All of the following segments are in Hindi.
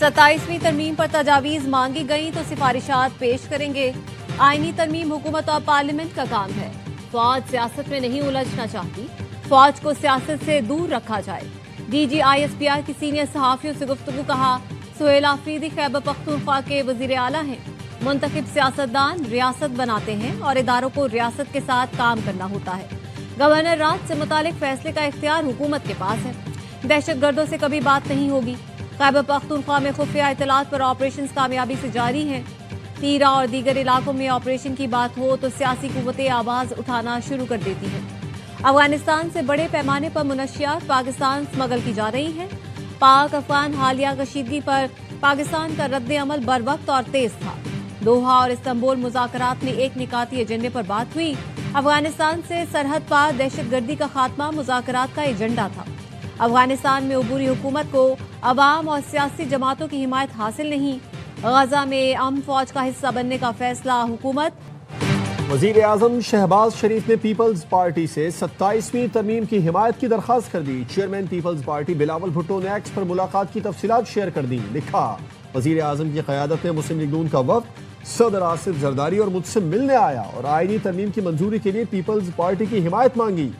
27वीं तरमीम पर तजावीज़ मांगी गई तो सिफारिशात पेश करेंगे। आईनी तरमीम हुकूमत और पार्लियामेंट का काम है। फौज सियासत में नहीं उलझना चाहती, फौज को सियासत से दूर रखा जाए। DGISPR की सीनियर सहाफियों से गुफ्तगू। कहा, सुहेल आफरीदी खैबर पख्तूनख्वा के वजीर आला हैं। मुंतखब सियासतदान रियासत बनाते हैं और इदारों को रियासत के साथ काम करना होता है। गवर्नर राज से मुतालिक फैसले का इख्तियार हुकूमत के पास है। दहशतगर्दों से कभी बात नहीं होगी। खैबर पख्तूनख्वा में खुफिया इतलात पर ऑपरेशन कामयाबी से जारी हैं। तीरा और दीगर इलाकों में ऑपरेशन की बात हो तो सियासी कुव्वतें आवाज उठाना शुरू कर देती हैं। अफगानिस्तान से बड़े पैमाने पर मुनशियात पाकिस्तान स्मगल की जा रही हैं। पाक अफगान हालिया कशीदगी पर पाकिस्तान का रद्द अमल बर वक्त और तेज था। दोहा और इस्तांबुल मुज़ाकरात में एक निकाती एजेंडे पर बात हुई। अफगानिस्तान से सरहद पार दहशतगर्दी का खात्मा मुज़ाकरात का एजेंडा था। अफगानिस्तान में अबूरी हुकूमत को अवाम और सियासी जमातों की हिमायत हासिल नहीं। गजा में अम फौज का हिस्सा बनने का फैसला हुकूमत। वजीर आजम शहबाज शरीफ ने पीपल्स पार्टी से 27वीं तरमीम की हिमायत की दरखास्त कर दी। Chairman people's party Bilawal Bhutto ने एक्स पर मुलाकात की तफसीलात शेयर कर दी। लिखा, वजीर आजम की क़यादत में मुस्लिम लीग नून का वफ्द सदर आसिफ जरदारी और मुझसे मिलने आया और आईनी तरमीम की मंजूरी के लिए पीपल्स पार्टी की हिमायत मांगी।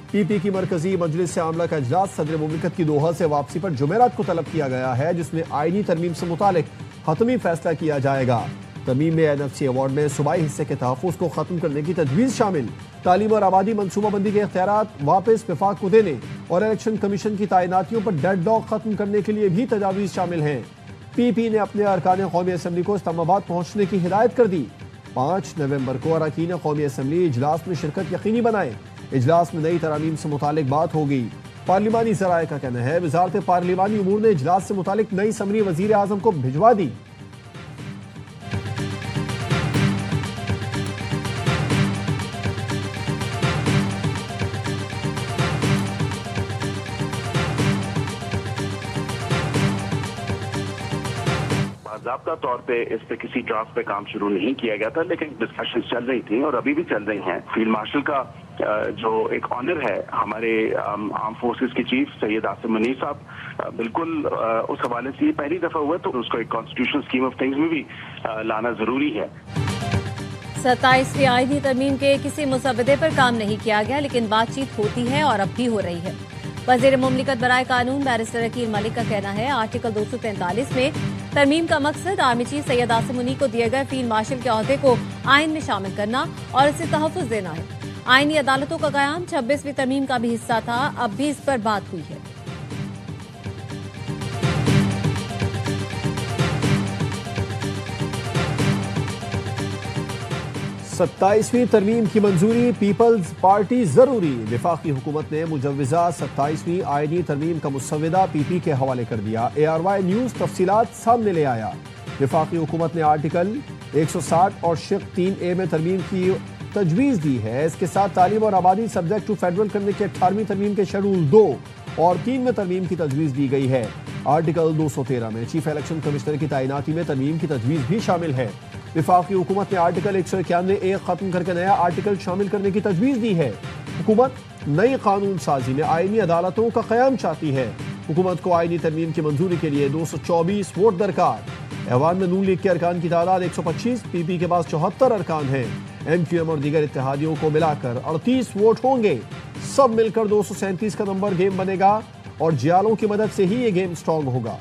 PP की मरकजी मजलिस से आमला का इजलास सदर मुमलिकत की दोहा से वापसी पर जुमेरात को तलब किया गया है, जिसमें आईनी तरमीम से मुतालिक हतमी फैसला किया जाएगा। तरमीम में NFC अवार्ड में सूबाई हिस्से के तहफ़्फ़ुज़ को खत्म करने की तजवीज़ शामिल, तालीम और आबादी मनसूबाबंदी के इख्तियारात वापस विफाक को देने और इलेक्शन कमीशन की तैनातियों पर डेडलॉक खत्म करने के लिए भी तजावीज़ शामिल हैं। PP ने अपने अरकान कौमी असम्बली को इस्लामाबाद पहुंचने की हिदायत कर दी। 5 नवंबर को अरकान कौमी असम्बली इजलास में शिरकत यकीनी बनाए। इजलास में नई तरामीम से मुतालिक बात होगी। पार्लिमानी ज़राए का कहना है वजारत पार्लिमानी उमूर ने इजलास से मुतालिक नई समरी वजीर आजम को भिजवा दी। 'ज़ाब्ता तौर पे इस पे किसी ड्राफ्ट पे काम शुरू नहीं किया गया था, लेकिन डिस्कशन चल रही थी और अभी भी चल रही हैं। फील्ड मार्शल का जो एक ऑनर है हमारे आर्म फोर्सेस के चीफ सैयद आसिम मुनीर साहब, बिल्कुल उस हवाले से ये पहली दफा हुआ तो उसको एक कॉन्स्टिट्यूशनल स्कीम ऑफ थिंग्स में भी लाना जरूरी है। 27वीं आईनी तरमीम के किसी मुसवदे पर काम नहीं किया गया, लेकिन बातचीत होती है और अब भी हो रही है। वजीर मुमलिकत बराए कानून बैरिस्टर अकील मलिक का कहना है, आर्टिकल 243 में तरमीम का मकसद आर्मी चीफ सैयद आसिम मुनीर को दिए गए फील्ड मार्शल के अहदे को आइन में शामिल करना और इसे तहफ़्फ़ुज़ देना है। आईनी अदालतों का क़याम 26वीं तरमीम का भी हिस्सा था, अब भी इस पर बात हुई है। सत्ताईसवीं तरमीम की मंजूरी पीपल्स पार्टी जरूरी। वफाकी हुकूमत ने मुजव्वज़ा 27वीं आईनी तरमीम का मुसव्वदा PP के हवाले कर दिया। ARY न्यूज़ तफसीलात सामने ले आया। वफाकी हुकूमत ने आर्टिकल 160 और शिक 3A में तरमीम की तजवीज़ दी है। इसके साथ तालीम और आबादी सब्जेक्ट टू फेडरल करने के 18वीं तरमीम के शेड्यूल 2 और 3 में तरमीम की तजवीज़ दी गई है। आर्टिकल 213 में चीफ इलेक्शन कमिश्नर की तैनाती में तरमीम की तजवीज़ भी शामिल है। वफाकी हुकूमत ने आर्टिकल 191 खत्म करके नया आर्टिकल शामिल करने की तजवीज़ दी है। हुकूमत नई कानून साजी में आईनी अदालतों का क़याम चाहती है। हुकूमत को आईनी तरमीम की मंजूरी के लिए 224 वोट दरकार। ऐवान में नून लीग के अरकान की तादाद 125, PP के पास 74 अरकान हैं। MQM और दीगर इत्तेहादियों को मिलाकर 38 वोट होंगे। सब मिलकर 237 का नंबर गेम बनेगा और जियालों की मदद से ही ये गेम स्ट्रॉन्ग होगा।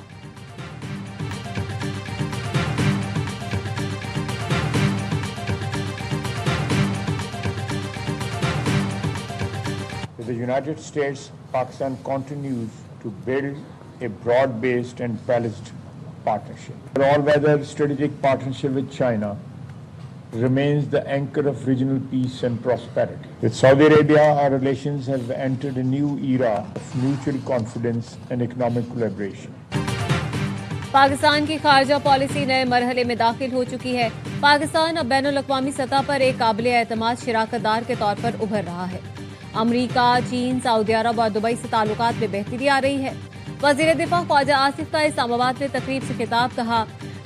With the United States, Pakistan continues to build a broad-based and balanced partnership. An all-weather strategic partnership with China remains the anchor of regional peace and prosperity. With Saudi Arabia, our relations have entered a new era of mutual confidence and economic collaboration. Pakistan की खारजा पॉलिसी नए मरहले में दाखिल हो चुकी है। पाकिस्तान अब बैनुल-अक़वामी सतह पर एक काबिल-ए-एतमाद शिराकतदार के तौर पर उभर रहा है। अमरीका, चीन, सऊदी अरब और दुबई से ताल्लुकात में बेहतरी आ रही है। वज़ीर दिफा ख्वाजा आसिफ का इस्लामाबाद में तकरीब से खिताब। कहा,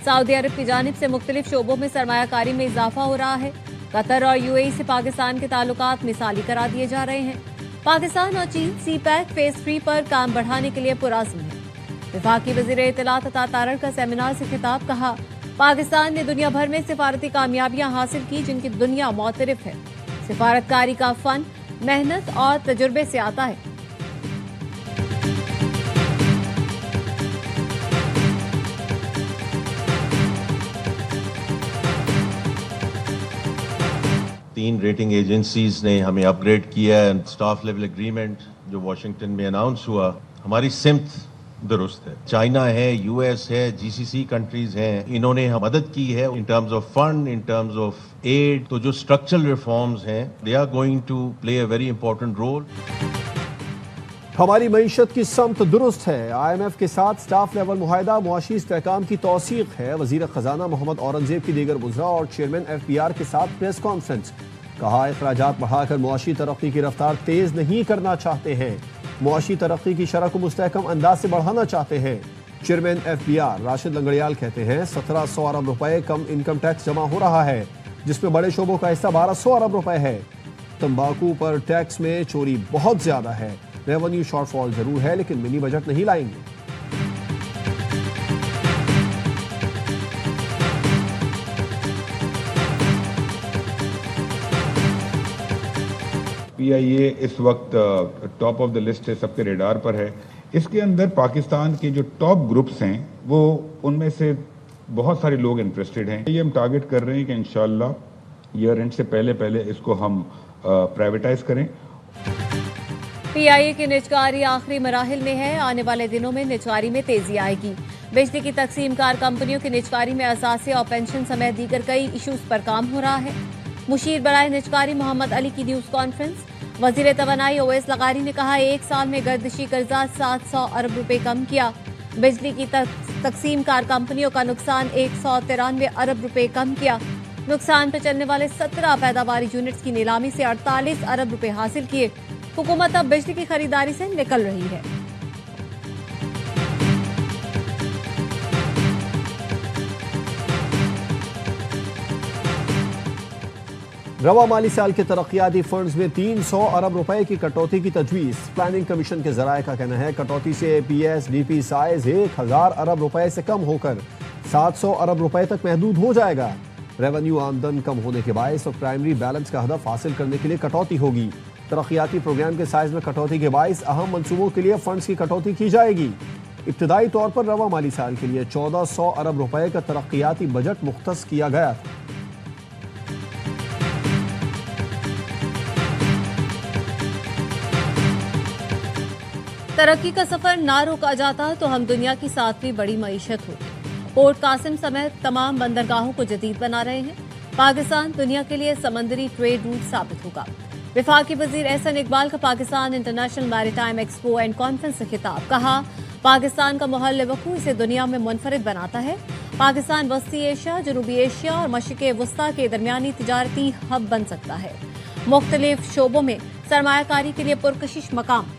सऊदी अरब की जानिब से मुख्तलिफ शोबों में सरमायाकारी में इजाफा हो रहा है। कतर और UAE से पाकिस्तान के ताल्लुकात मिसाली करार दिए जा रहे हैं। पाकिस्तान और चीन CPEC फेज 3 पर काम बढ़ाने के लिए पुरअज़्म है। वफाकी वज़ीर इत्तलात अता तारड़ का सेमिनार से खिताब, कहा पाकिस्तान ने दुनिया भर में सिफारती कामयाबियां हासिल की जिनकी दुनिया मोतरफ है। सिफारतकारी का फन मेहनत और तजुर्बे से आता है। तीन रेटिंग एजेंसीज ने हमें अपग्रेड किया है। स्टाफ लेवल एग्रीमेंट जो वॉशिंगटन में अनाउंस हुआ, हमारी सिमत दुरुस्त है। चाइना है, यूएस है, जीसीसी कंट्रीज हैं, इन्होंने हम मदद की है in terms of fund, in terms of aid. तो जो स्ट्रक्चरल रिफॉर्म्स हैं, they are going to play a very important role. हमारी मईशत की समत दुरुस्त है। IMF के साथ स्टाफ लेवल मुआहिदा मुआशी इस्तेहकाम की तौसीक है। वजीर खजाना मोहम्मद औरंगजेब की दीगर वज़रा और चेयरमैन FBR के साथ प्रेस कॉन्फ्रेंस, कहा अखराजात बढ़ाकर मुआशी तरक्की की रफ्तार तेज नहीं करना चाहते हैं। मुआशी तरक्की की शरह को मुस्तहकम अंदाज से बढ़ाना चाहते हैं। चेयरमैन FBR राशिद लंगड़ियाल कहते हैं 1700 अरब रुपए कम इनकम टैक्स जमा हो रहा है, जिसमें बड़े शोबों का हिस्सा 1200 अरब रुपए है। तंबाकू पर टैक्स में चोरी बहुत ज्यादा है। रेवेन्यू शॉर्टफॉल जरूर है, लेकिन मिनी बजट नहीं लाएंगे। PIA इस वक्त टॉप ऑफ द लिस्ट है, सबके रेडार पर है। इसके अंदर पाकिस्तान के जो टॉप ग्रुप्स हैं, वो उनमें से बहुत सारे लोग इंटरेस्टेड हैं। ये हम टारगेट कर रहे हैं कि इंशाल्लाह ईयर एंड से पहले इसको हम प्राइवेटाइज करें। PIA की निजकारी आखिरी मराहिल में है। आने वाले दिनों में निजकारी में तेजी आएगी। बिजली की तकसीम कार कंपनियों की निजकारी में असासे और पेंशन समेत दीगर कई इशूज पर काम हो रहा है। मुशीर बराए निजकारी मोहम्मद अली की न्यूज कॉन्फ्रेंस। वजीर तवानाई ओवैस लगारी ने कहा 1 साल में गर्दिशी कर्जा 700 अरब रुपए कम किया। बिजली की तकसीम कार कंपनियों का नुकसान 193 अरब रुपए कम किया। नुकसान पर चलने वाले 17 पैदावारी यूनिट्स की नीलामी से 48 अरब रुपए हासिल किए। हुकूमत अब बिजली की खरीदारी से निकल रही है। रवा माली साल के तरक्याती फंड्स में 300 अरब रुपए की कटौती की तजवीज़। प्लानिंग कमीशन के जराये का कहना है कटौती से APS DP साइज 1000 अरब रुपए से कम होकर 700 अरब रुपए तक महदूद हो जाएगा। रेवेन्यू आमदन कम होने के बायस और प्राइमरी बैलेंस का हदफ हासिल करने के लिए कटौती होगी। तरक्याती प्रोग्राम के साइज में कटौती के बायस अहम मंसूबों के लिए फंड्स की कटौती की जाएगी। इब्तदाई तौर पर रवा माली साल के लिए 1400 अरब रुपए का तरक्याती बजट मुख्तस किया गया था। तरक्की का सफर ना रोका जाता तो हम दुनिया की 7वीं बड़ी मईशत होती। पोर्ट कासिम समेत तमाम बंदरगाहों को जदीद बना रहे हैं। पाकिस्तान दुनिया के लिए समंदरी ट्रेड रूट साबित होगा। वफाकी वजीर एहसन इकबाल का Pakistan international maritime expo and conference से खिताब, कहा पाकिस्तान का महल वकू इसे दुनिया में मुनफरिद बनाता है। पाकिस्तान वस्ती एशिया, जनूबी एशिया और मशरिक़ वस्ता के दरमियानी तिजारती हब बन सकता है। मुख्तलिफ शोबों में सरमायाकारी के लिए पुरकशिश मकाम।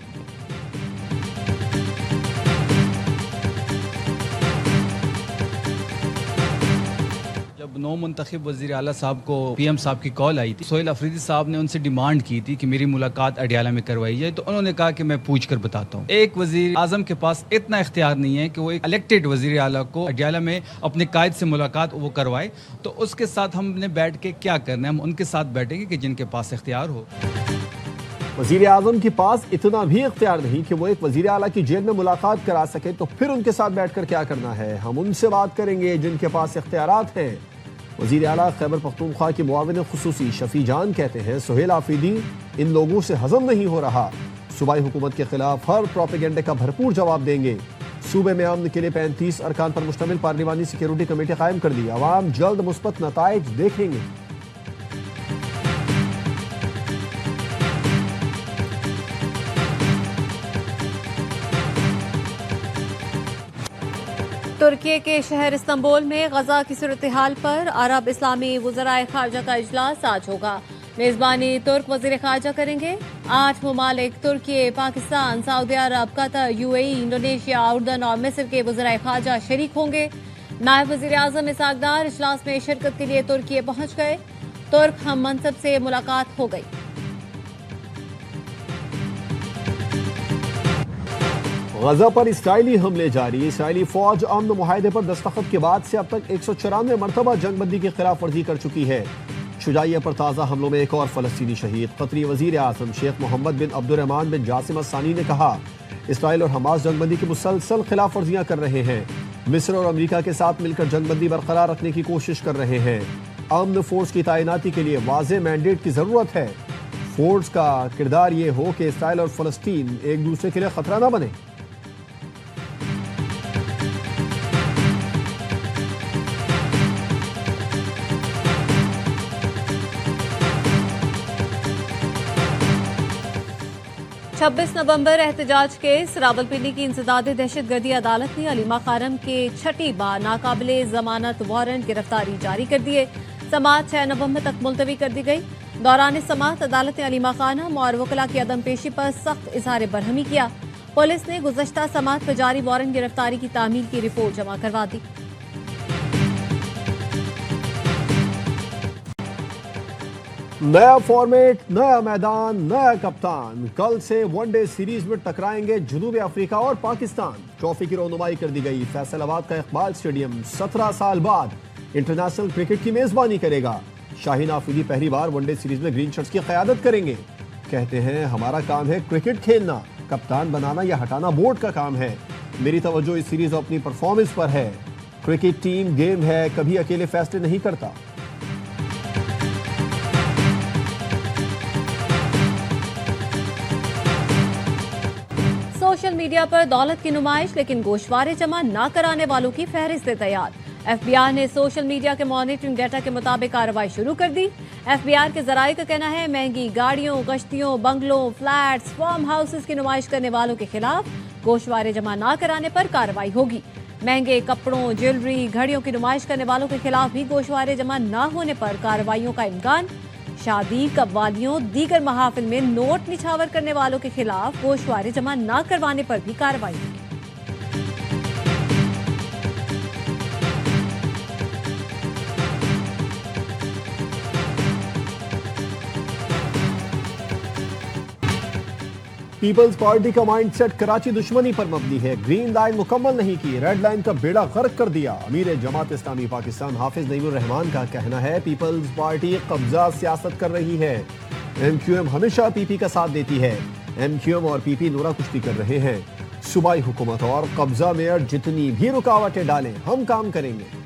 नौ मुंतखब वज़ीर आला साहब को PM साहब की कॉल आई थी। सोहेल अफरीदी साहब ने उनसे डिमांड की थी कि मेरी मुलाकात अडियाला में करवाई जाए, तो उन्होंने कहा कि मैं पूछ कर बताता हूँ। एक वज़ीर आज़म के पास इतना इख्तियार नहीं है कि वो एक इलेक्टेड वज़ीर आला को अडियाला में अपने कायद से मुलाकात वो करवाए। तो उसके साथ हमने बैठ के क्या करना है, हम उनके साथ बैठेंगे कि जिनके पास इख्तियार हो। वज़ीर आज़म के पास इतना भी इख्तियार नहीं कि वो एक वज़ीर आला की जेल में मुलाकात करा सके, तो फिर उनके साथ बैठकर क्या करना है। हम उनसे बात करेंगे जिनके पास इख्तियारात हैं। वज़ीर आला खैबर पख्तूनख्वा के मुआविन खुसूसी शफी जान कहते हैं सोहेल आफरीदी इन लोगों से हजम नहीं हो रहा। सूबाई हुकूमत के खिलाफ हर प्रोपेगेंडे का भरपूर जवाब देंगे। सूबे में अमन के लिए 35 अरकान पर मुश्तमिल पार्लिमानी सिक्योरिटी कमेटी कायम कर दी। अवाम जल्द मुस्बत नताइज देखेंगे। तुर्की के शहर इस्तांबुल में गजा की सूरत हाल पर अरब इस्लामी वज़राए खारजा का इजलास आज होगा। मेजबानी तुर्क वज़ीर खारजा करेंगे। 8 ममालिक तुर्की, पाकिस्तान, सऊदी अरब, कतर, UAE, इंडोनेशिया, उर्दन और मिस्र के वज़राए खारजा शरीक होंगे। नायब वज़ीर आज़म इसहाक डार इजलास में शिरकत के लिए तुर्की पहुंच गए। तुर्क हम मनसब से मुलाकात हो गई। गजा पर इसराइली हमले जारी। इसराइली फौज अमन मुआहदे पर दस्तखत के बाद से अब तक 194 मरतबा जंगबंदी की खिलाफ वर्जी कर चुकी है। शुजाइया पर ताज़ा हमलों में एक और फलस्तीनी शहीद। कतरी वजीर आज़म शेख मोहम्मद बिन अब्दुर्रहमान बिन जासिम अल-सानी ने कहा, इसराइल और हमास जंगबंदी की मुसलसल खिलाफ वर्जियां कर रहे हैं। मिस्र और अमेरिका के साथ मिलकर जंगबंदी बरकरार रखने की कोशिश कर रहे हैं। अमन फोर्स की तैनाती के लिए वाज़ेह मैंडेट की जरूरत है। फोर्स का किरदार ये हो कि इसराइल और फलस्तीन एक दूसरे के लिए खतरा न बने। छब्बीस नवंबर एहतजाज केस। रावलपिंडी की इंसदादे दहशतगर्दी अदालत ने अलीमा खानम के छठी बार नाकाबिले जमानत वारंट गिरफ्तारी जारी कर दिए। समात 6 नवंबर तक मुलतवी कर दी गई। दौरान समात अदालत ने अलीमा खानम और वकला की अदम पेशी पर सख्त इजहार बरहमी किया। पुलिस ने गुज़श्ता समात पर जारी वारंट गिरफ्तारी की तामील की रिपोर्ट जमा करवा दी। नया फॉर्मेट, नया मैदान, नया कप्तान। कल से वनडे सीरीज में टकराएंगे जनूबी अफ्रीका और पाकिस्तान। ट्रॉफी की रौनुमाई कर दी गई। फैसलाबाद का इकबाल स्टेडियम 17 साल बाद इंटरनेशनल क्रिकेट की मेजबानी करेगा। शाहीन आफरीदी पहली बार वनडे सीरीज में ग्रीन शर्ट्स की क़यादत करेंगे। कहते हैं, हमारा काम है क्रिकेट खेलना, कप्तान बनाना या हटाना बोर्ड का काम है। मेरी तवज्जो इस सीरीज और अपनी परफॉर्मेंस पर है। क्रिकेट टीम गेम है, कभी अकेले फैसले नहीं करता। सोशल मीडिया पर दौलत की नुमाइश, लेकिन गोशवारे जमा न कराने वालों की फहरिस्त तैयार। FBI ने सोशल मीडिया के मॉनिटरिंग डाटा के मुताबिक कार्रवाई शुरू कर दी। FBI के जराये का कहना है, महंगी गाड़ियों, कश्तियों, बंगलों, फ्लैट्स, फार्म हाउसेस की नुमाइश करने वालों के खिलाफ गोशवारे जमा न कराने पर कार्रवाई होगी। महंगे कपड़ों, ज्वेलरी, घड़ियों की नुमाइश करने वालों के खिलाफ भी गोशवारे जमा न होने पर कार्रवाइयों का इम्कान। शादी, कव्वालियों, दीगर महाफिल में नोट निछावर करने वालों के खिलाफ गोशवारे जमा न करवाने पर भी कार्रवाई होगी। पीपल्स पार्टी का माइंडसेट कराची दुश्मनी पर मबनी है। ग्रीन लाइन मुकम्मल नहीं की, रेड लाइन का बेड़ा गर्क कर दिया। अमीर जमात इस्लामी पाकिस्तान हाफिज नईमुर रहमान का कहना है, पीपल्स पार्टी कब्जा सियासत कर रही है। MQM हमेशा PP का साथ देती है। MQM और PP नोरा कुश्ती कर रहे हैं। सूबाई हुकूमत और कब्जा में जितनी भी रुकावटें डालें, हम काम करेंगे।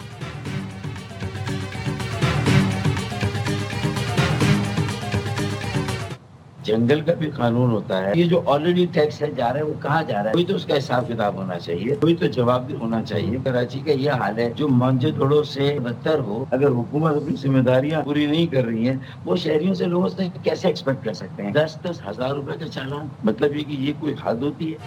जंगल का भी कानून होता है। ये जो ऑलरेडी टैक्स है जा रहा है, वो कहाँ जा रहा है? कोई तो उसका हिसाब किताब होना चाहिए, कोई तो जवाब भी होना चाहिए। कराची का ये हाल है जो मोहनजोदड़ो से बदतर हो। अगर हुकूमत अपनी जिम्मेदारियां पूरी नहीं कर रही है, वो शहरियों से, लोगों से कैसे एक्सपेक्ट कर सकते हैं? 10-10 हजार रुपए का चालान, मतलब ये कि ये कोई हद होती है?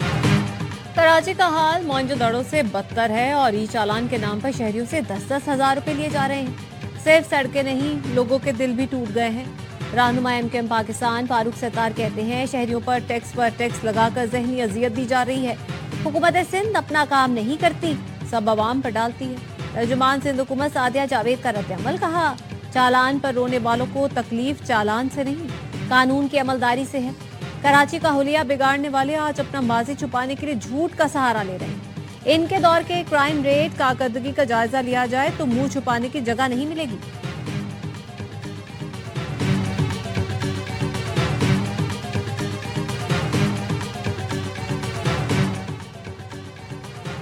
कराची का हाल मोहनजोदड़ो से बदतर है और ई चालान के नाम पर शहरियों से 10-10 हजार रुपए लिए जा रहे हैं। सिर्फ सड़कें नहीं, लोगों के दिल भी टूट गए हैं। रहनुमा MQM पाकिस्तान फारूक सत्तार कहते हैं, शहरियों पर टैक्स लगाकर जहनी अजियत दी जा रही है। हुकूमत सिंध अपना काम नहीं करती, सब अवाम पर डालती है। तर्जुमान सिंध हुकूमत सादिया जावेद का रद्द-ए-अमल कहा, चालान पर रोने वालों को तकलीफ चालान से नहीं, कानून की अमलदारी से है। कराची का हुलिया बिगाड़ने वाले आज अपना माजी छुपाने के लिए झूठ का सहारा ले रहे हैं। इनके दौर के क्राइम रेट, कारकर्दगी का जायजा लिया जाए तो मुंह छुपाने की जगह नहीं मिलेगी।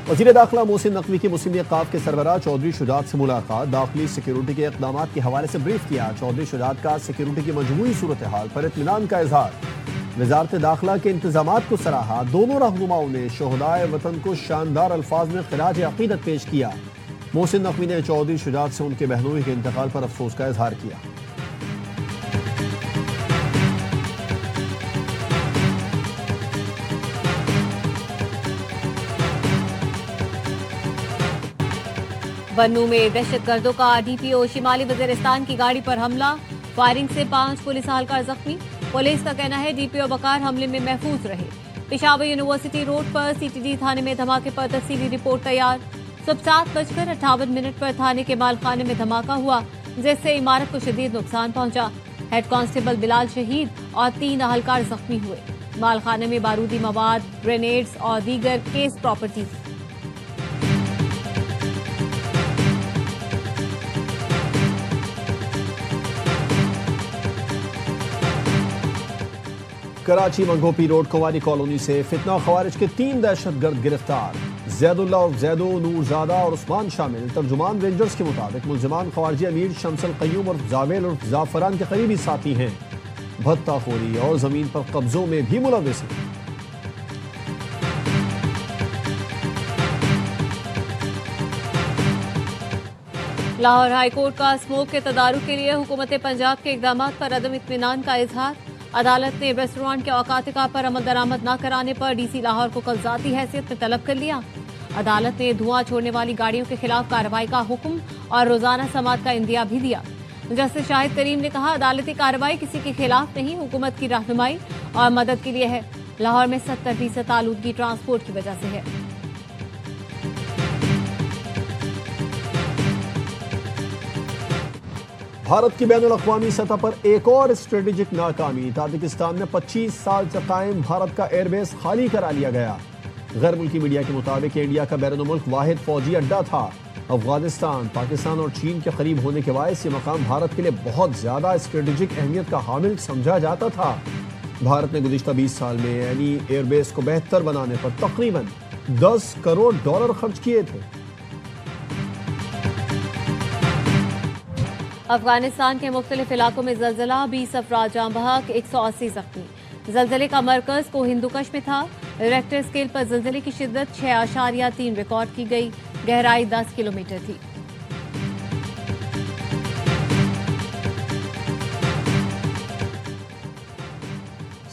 वज़ीर दाखिला मोहसिन नकवी की मुस्लिम क़ाफ के सरबराह चौधरी शुजात से मुलाकात। दाखिली सिक्योरिटी के इक़दामात के हवाले से ब्रीफ किया। चौधरी शुजात का सिक्योरिटी की मजमूई सूरत हाल पर इत्मीनान का इजहार। वज़ारत दाखिला के इंतजामात को सराहा। दोनों रहनुमाओं ने शोहदाए वतन को शानदार अल्फाज में खिराज अक़ीदत पेश किया। मोहसिन नकवी ने चौधरी शुजात से उनके बहनोई के इंतकाल पर अफसोस का इजहार किया। बन्नू में दहशतगर्दों का DPO शिमाली वजीरिस्तान की गाड़ी पर हमला। फायरिंग से 5 पुलिस एहलकार जख्मी। पुलिस का कहना है DPO वकार हमले में महफूज रहे। पेशावर यूनिवर्सिटी रोड पर CTD थाने में धमाके पर तफसीली रिपोर्ट तैयार। सुबह 7:58 पर थाने के मालखाने में धमाका हुआ, जिससे इमारत को शदीद नुकसान पहुंचा। हेड कांस्टेबल बिलाल शहीद और 3 अहलकार जख्मी हुए। मालखाने में बारूदी मवाद, ग्रेनेड्स और दीगर केस प्रॉपर्टी। कराची मंगोपी रोड कुंवारी कॉलोनी से फितना खवारिज के 3 दहशतगर्द गिरफ्तार। जैदुल्ला और जैदो, नूरजादा और उस्मान शामिल। तर्जुमान रेंजर्स के मुताबिक मुलजिमान खवारजी अमीर शमसल कयूम और जावेल और जाफरान के करीबी साथी हैं। भत्ताखोरी और जमीन पर कब्जों में भी मुलविस हैं। लाहौर हाईकोर्ट का स्मोक के तदारुक के लिए हुकूमत पंजाब के इकदाम पर अदम इत्मीनान का इजहार। अदालत ने रेस्टोरेंट के औकातिका पर अमल दरामद न कराने पर डीसी लाहौर को कल ज़ाती हैसियत में तलब कर लिया। अदालत ने धुआं छोड़ने वाली गाड़ियों के खिलाफ कार्रवाई का हुक्म और रोजाना समात का इंदिया भी दिया। जस्टिस शाहिद करीम ने कहा, अदालती कार्रवाई किसी के खिलाफ नहीं, हुकूमत की रहनुमाई और मदद के लिए है। लाहौर में 70% आलूदगी ट्रांसपोर्ट की वजह से है। भारत की बैनुल-अक़वामी सतह पर एक और स्ट्रेटेजिक नाकामी। ताजिकिस्तान में 25 साल से कायम भारत का एयरबेस खाली करा लिया गया। गैर मुल्की मीडिया के मुताबिक इंडिया का बैरून मुल्क वाहिद फौजी अड्डा था। अफगानिस्तान, पाकिस्तान और चीन के करीब होने के बायस ये मकाम भारत के लिए बहुत ज्यादा स्ट्रेटेजिक अहमियत का हामिल समझा जाता था। भारत ने गुज़िश्ता 20 साल में यानी एयरबेस को बेहतर बनाने पर तकरीबन $10 करोड़ खर्च किए थे। अफगानिस्तान के मुख्तलिफ इलाकों में जलजला, 20 अफराद जाँ बहक, 180 जख्मी। जलजले का मरकज को हिंदुकश में था। रेक्टर स्केल पर जलजले की शिद्दत 6.3 रिकॉर्ड की गई। गहराई 10 किलोमीटर थी।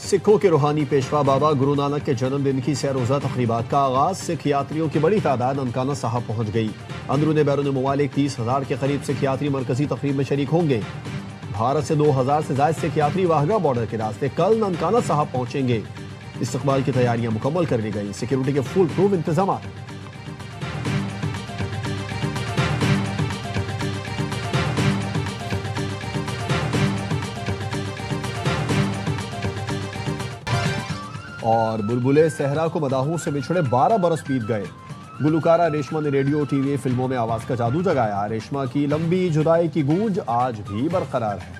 सिखों के रूहानी पेशवा बाबा गुरु नानक के जन्मदिन की सैर-रोज़ा तक़रीबात का आगाज। सिख यात्रियों की बड़ी तादाद ननकाना साहब पहुंच गई। अंदरूनी बैरून मुमालिक 30,000 के करीब सिख यात्री मरकजी तक़रीब में शरीक होंगे। भारत से 2,000 से ज़ायद सिख यात्री वाहगा बॉर्डर के रास्ते कल ननकाना साहब पहुंचेंगे। इस्तकबाल की तैयारियां मुकम्मल कर ली गई। सिक्योरिटी के फुल प्रूफ इंतजाम। और बुलबुले सहरा को मदाहों से बिछड़े 12 बरस बीत गए। गुलकारा रेशमा ने रेडियो, टीवी, फिल्मों में आवाज का जादू जगाया। रेशमा की लंबी जुदाई की गूंज आज भी बरकरार है।